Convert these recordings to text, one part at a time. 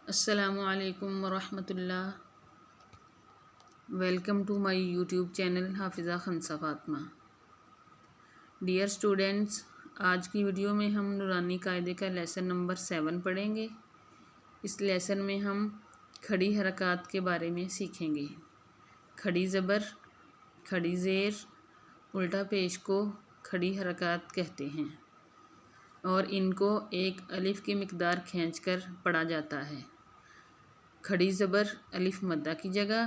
السلام علیکم ورحمۃ اللہ۔ Welcome to my YouTube channel Hafiza Khansa Fatima. Dear students, آج کی ویڈیو میں ہم نورانی قاعدے کا لیسن نمبر 7 پڑھیں گے۔ اس لیسن میں ہم کھڑی حرکات کے بارے میں سیکھیں گے۔ کھڑی زبر، کھڑی زیر، الٹا پیش کو کھڑی حرکات کہتے ہیں اور ان کو ایک الف کی مقدار کھینچ کر پڑھا جاتا ہے۔ کھڑی زبر الف مدہ کی جگہ،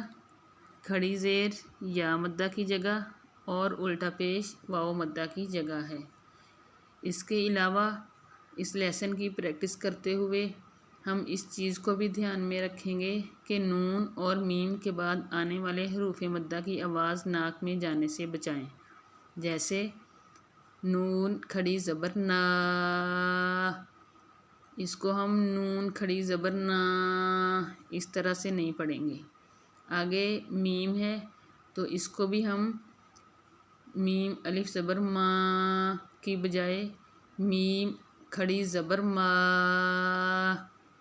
کھڑی زیر یا مدہ کی جگہ اور الٹا پیش واو مدہ کی جگہ ہے۔ اس کے علاوہ اس لیسن کی پریکٹس کرتے ہوئے ہم اس چیز کو بھی دھیان میں رکھیں گے کہ نون اور میم کے بعد آنے والے حروف مدہ کی آواز ناک میں جانے سے بچائیں، جیسے نون کھڑی زبر نا، اس کو ہم نون کھڑی زبر نا اس طرح سے نہیں پڑھیں گے۔ آگے میم ہے تو اس کو بھی ہم میم الف زبر ما کی بجائے میم کھڑی زبر ما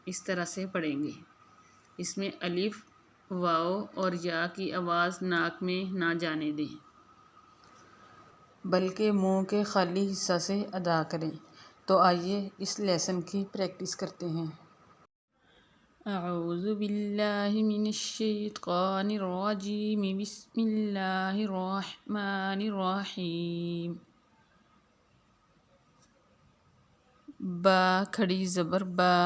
اس طرح سے پڑھیں گے۔ اس میں الف، واو اور یا کی آواز ناک میں نہ جانے دیں، بلکہ منہ کے خالی حصہ سے ادا کریں۔ تو آئیے اس لیسن کی پریکٹس کرتے ہیں۔ اعوذ باللہ من الشیطان الرجیم، بسم اللہ الرحمن الرحیم۔ با کھڑی زبر با،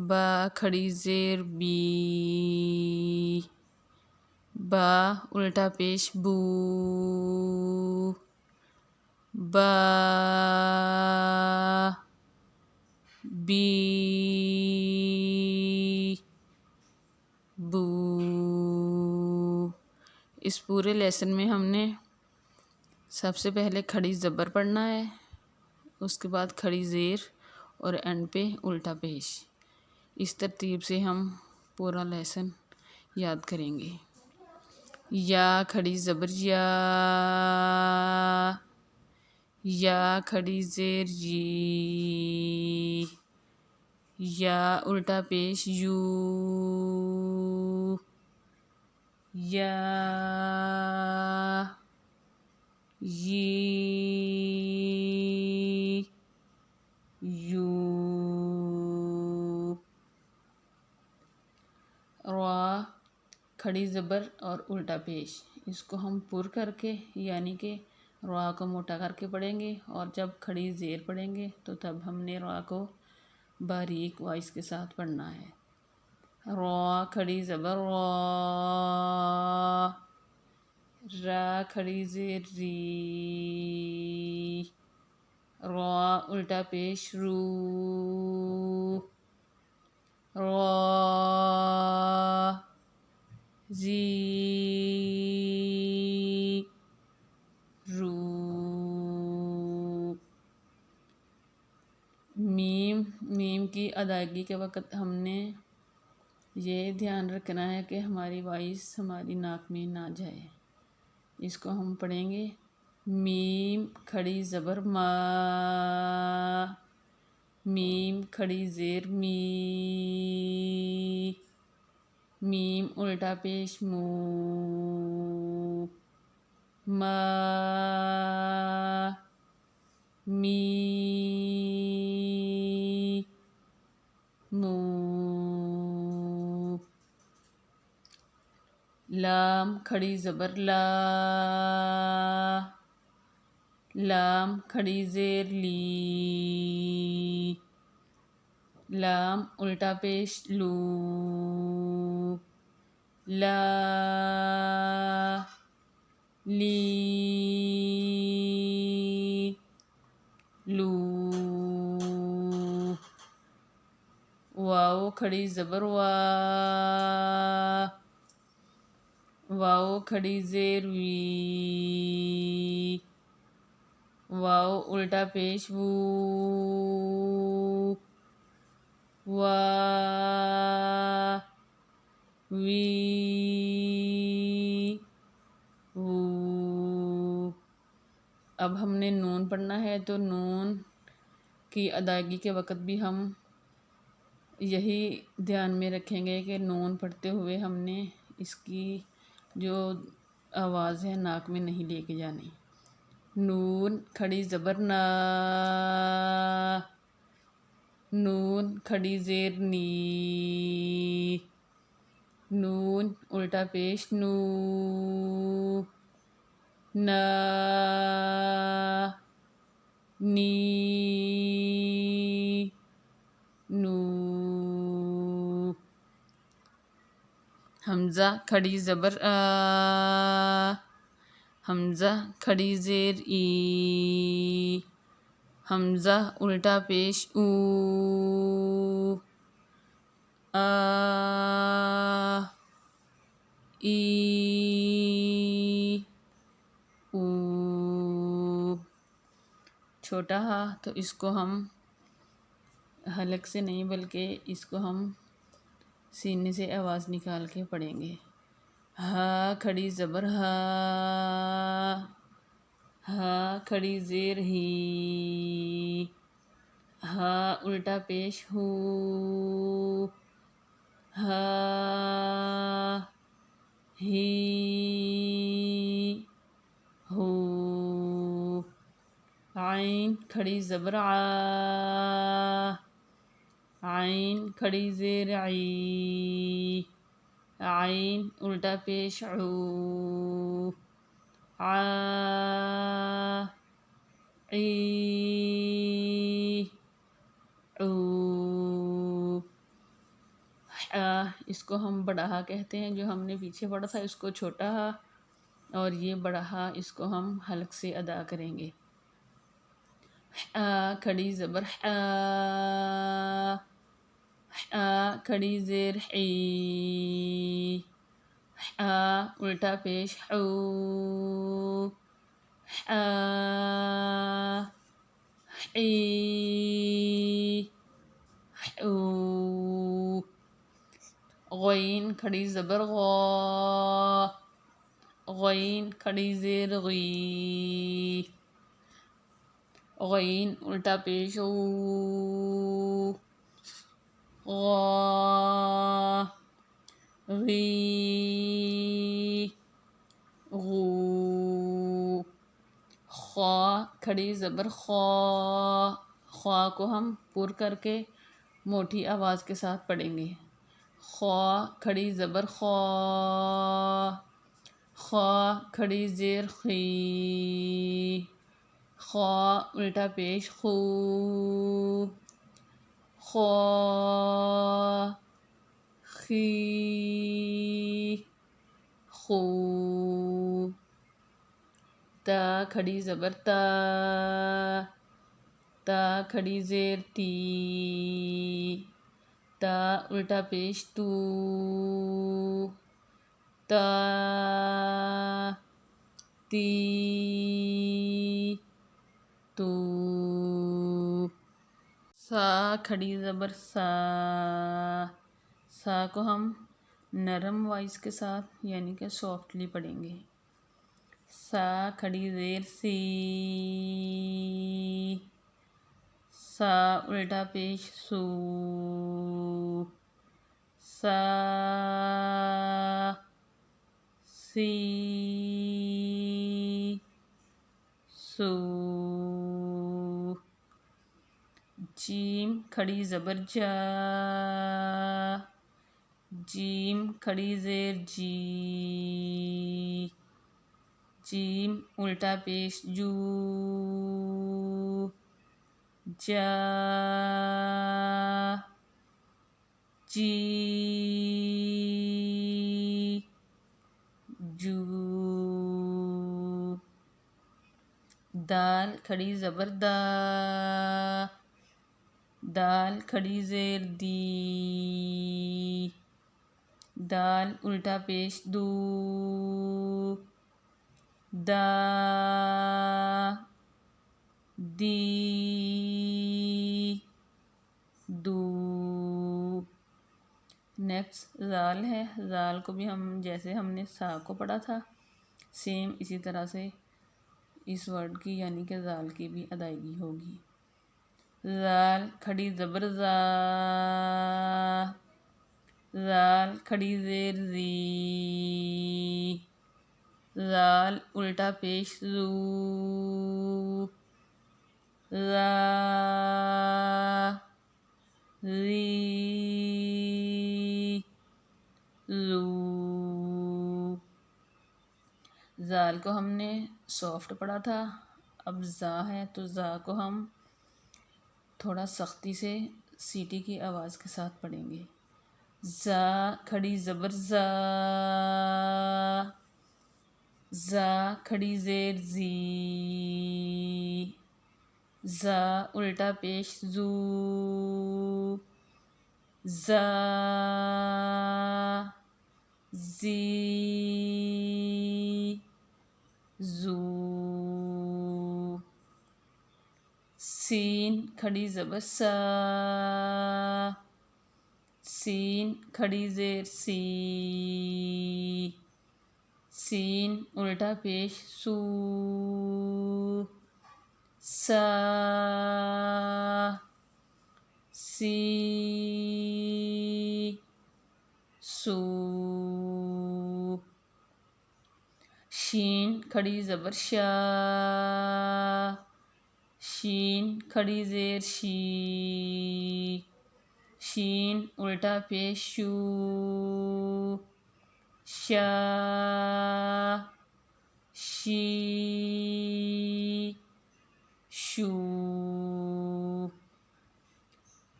با کھڑی زیر بی، با الٹا پیش بو، با بی بو۔ اس پورے لیسن میں ہم نے سب سے پہلے کھڑی زبر پڑھنا ہے، اس کے بعد کھڑی زیر اور اینڈ پہ الٹا پیش۔ اس ترتیب سے ہم پورا لیسن یاد کریں گے۔ یا کھڑی زبر یا، یا کھڑی زیر یی، یا الٹا پیش یو، یا یی یو۔ را کھڑی زبر اور الٹا پیش، اس کو ہم پر کر کے یعنی کہ را کو موٹا کر کے پڑھیں گے، اور جب کھڑی زیر پڑھیں گے تو تب ہم نے را کو باریک وائس کے ساتھ پڑھنا ہے۔ را کھڑی زبر را، را کھڑی زیر ری، را الٹا پیش رو، را زی رو۔ میم کی ادائیگی کے وقت ہم نے یہ دھیان رکھنا ہے کہ ہماری وائس ہماری ناک میں نہ جائے۔ اس کو ہم پڑھیں گے میم کھڑی زبر ما، میم کھڑی زیر می، میم الٹا پیش مو، ما می مو۔ لام کھڑی زبر لا، لام کھڑی زیر لی، لام الٹا پیش لو، لا لی لو۔ واو کھڑی زبر وا، واو کھڑی زیر وی، واو الٹا پیش وو، وا وی وو۔ اب ہم نے نون پڑھنا ہے تو نون کی ادائیگی کے وقت بھی ہم یہی دھیان میں رکھیں گے کہ نون پڑھتے ہوئے ہم نے اس کی جو آواز ہے ناک میں نہیں لے کے جانی۔ نون کھڑی زبر نا، نون کھڑی زیر نی، نون الٹا پیش نو، نا، نی، نو۔ حمزہ کھڑی زبر آ، حمزہ کھڑی زیر ای، حمزہ الٹا پیش او، آ، ای، او۔ چھوٹا ہا تو اس کو ہم حلق سے نہیں بلکہ اس کو ہم سینے سے آواز نکال کے پڑھیں گے۔ ہا کھڑی زبر ہا، ہا کھڑی زیر ہی، ہا الٹا پیش ہو، ہا، ہی، ہو۔ عین کھڑی زبر آ، عین کھڑی زیر عی، عین الٹا پیش عو، آ، عی، عو۔ اس کو ہم بڑا ہا کہتے ہیں، جو ہم نے پیچھے پڑھا تھا اس کو چھوٹا ہا، اور یہ بڑا ہا اس کو ہم حلق سے ادا کریں گے۔ کھڑی زبر آ، کھڑی زیر حی، الٹا پیش حو، حی، حو۔ غین کھڑی زبر غا، غین کھڑی زیر غی، غین الٹا پیش غو، غا، غی، غو۔ خا کھڑی زبر خا، خا کو ہم پر کر کے موٹی آواز کے ساتھ پڑھیں گے۔ خا کھڑی زبر خا، خا کھڑی زیر خی، خا الٹا پیش خو، خا، خی، خو۔ تا کھڑی زبر تا، تا کھڑی زیر تی، تا الٹا پیش تو، تا، تی، تو۔ سا کھڑی زبر سا، سا کو ہم نرم وائس کے ساتھ یعنی کہ سافٹلی پڑھیں گے۔ سا کھڑی زیر سی، سا الٹا پیش سو، سا، سی، سو۔ جیم کھڑی زبر جا، جیم کھڑی زیر جی، جیم الٹا پیش جو، جا، جی، جو۔ دال کھڑی زبر دا، دال کھڑی زیر دی، دال الٹا پیش دو، دا، دی، دو۔ نیکسٹ زال ہے، زال کو بھی ہم جیسے ہم نے سا کو پڑھا تھا سیم اسی طرح سے اس ورڈ کی یعنی کہ زال کی بھی ادائیگی ہوگی۔ زال کھڑی زبر زا، زال کھڑی زیر زی، زال الٹا پیش زو، زا زی زو۔ زال کو ہم نے سافٹ پڑھا تھا، اب زا ہے تو زا کو ہم تھوڑا سختی سے سیٹی کی آواز کے ساتھ پڑھیں گے۔ زا کھڑی زبر زا، زا کھڑی زیر زی، زا الٹا پیش زو، زا زی زو۔ سین کھڑی زبر سا، سین کھڑی زیر سی، سین الٹا پیش سو، سا سی سو۔ شین کھڑی زبر شا، شین کھڑی زیر شی، شین الٹا پیش شو، شا شی شو۔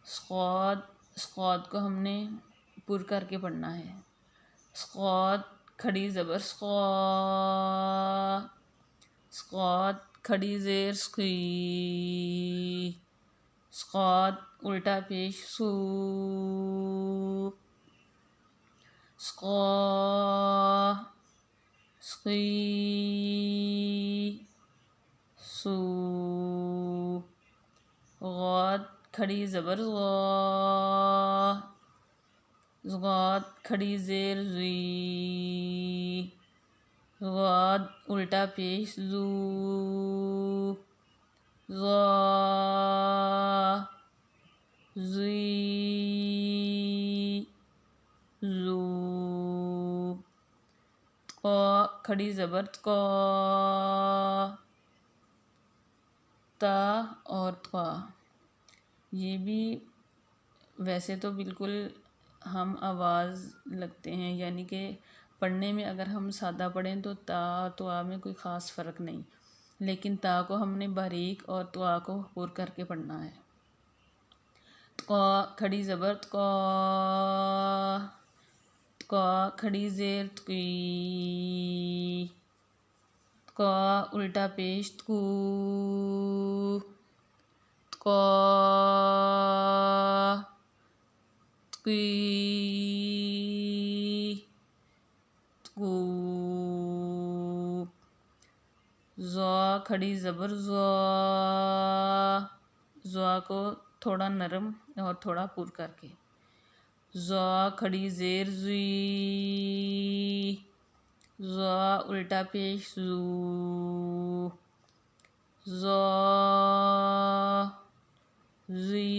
صاد، صاد کو ہم نے پر کر کے پڑھنا ہے۔ صاد کھڑی زبر صا، صاد کھڑی زیر سقی، صاد الٹا پیش سو، سقا سقی سو۔ غاد کھڑی زبر غا، غاد کھڑی زیر زی، غاد الٹا پیش زو، غا زی زو۔ قا کھڑی زبر قا، تا اور طا، یہ بھی ویسے تو بالکل ہم آواز لگتے ہیں، یعنی کہ پڑھنے میں اگر ہم سادہ پڑھیں تو تا اور طا میں کوئی خاص فرق نہیں، لیکن تا کو ہم نے باریک اور طا کو پر کر کے پڑھنا ہے۔ قا کھڑی زبر قا، قا کھڑی زیر قی، قا الٹا پیش قو، قا قی قو۔ زا کھڑی زبر زا، زا کو تھوڑا نرم اور تھوڑا پر کر کے، زا کھڑی زیر زی، زا الٹا پیش زو، زا زی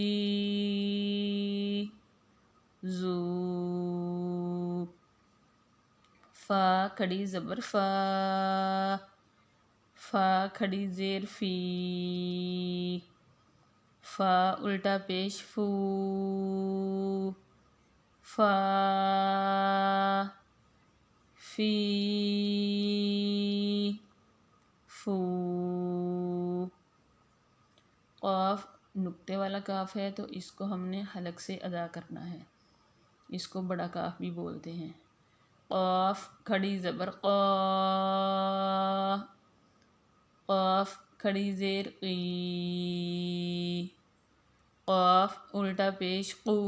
زو۔ فا کھڑی زبر فا، فا کھڑی زیر فی، فا الٹا پیش فو، فا فی فو۔ قاف نقطے والا کاف ہے تو اس کو ہم نے حلق سے ادا کرنا ہے، اس کو بڑا کاف بھی بولتے ہیں۔ قاف کھڑی زبر قا، قاف کھڑی زیر قی، قاف الٹا پیش قو،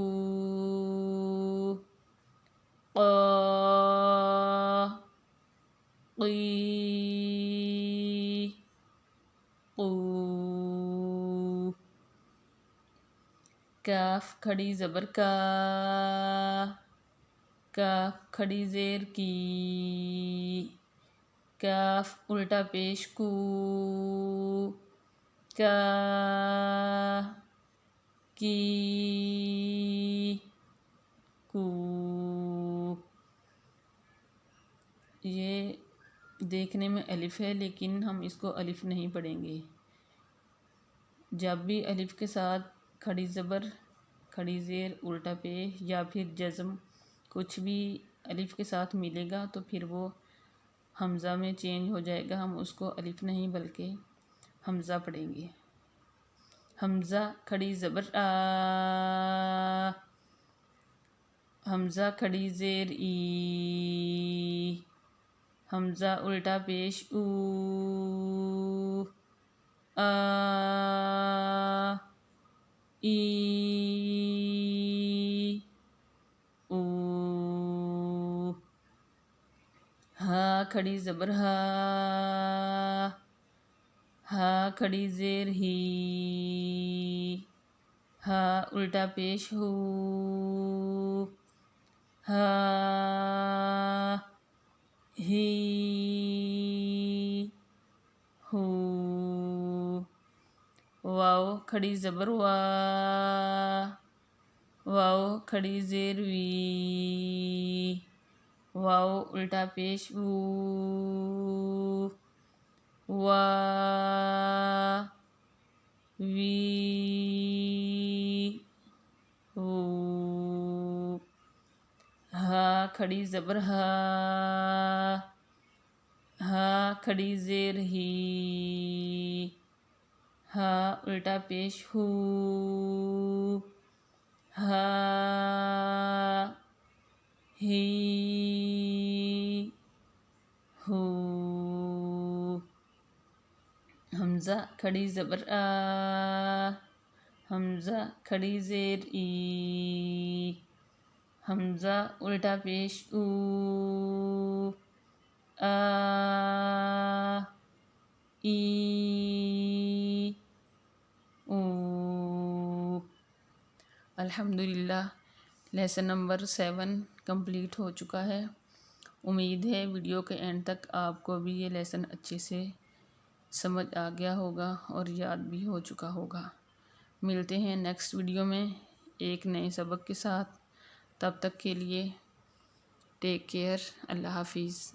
قا قی قو۔ کاف کھڑی زبر کا، کاف کھڑی زیر کی، کاف الٹا پیش کو، کا کی کو. یہ دیکھنے میں الف ہے لیکن ہم اس کو الف نہیں پڑھیں گے. جب بھی الف کے ساتھ کھڑی زبر، کھڑی زیر، الٹا پیش یا پھر جزم کچھ بھی الف کے ساتھ ملے گا تو پھر وہ حمزہ میں چینج ہو جائے گا. ہم اس کو الف نہیں بلکہ حمزہ پڑھیں گے. حمزہ کھڑی زبر آ، حمزہ کھڑی زیر ای، حمزہ الٹا پیش او، آ، ای، او. ہا کھڑی زبر ہا، ہا کھڑی زیر ہی، ہا الٹا پیش ہو، ہا، ہی، ہو. واو کھڑی زبر وا، واو کھڑی زیر وی، واو الٹا پیش وو، وا، وی، وو. ہا کھڑی زبر ہا، ہا کھڑی زیر ہی، ہا الٹا پیش ہو، ہا، ہی، ہو. حمزہ کھڑی زبر آ، حمزہ کھڑی زیر ای، حمزہ الٹا پیش او، آ، ای، او. الحمدللہ لیسن نمبر 7 کمپلیٹ ہو چکا ہے. امید ہے ویڈیو کے اینڈ تک آپ کو بھی یہ لیسن اچھے سے سمجھ آ گیا ہوگا اور یاد بھی ہو چکا ہوگا. ملتے ہیں نیکسٹ ویڈیو میں ایک نئے سبق کے ساتھ. تب تک کے لیے ٹیک کیئر. اللہ حافظ.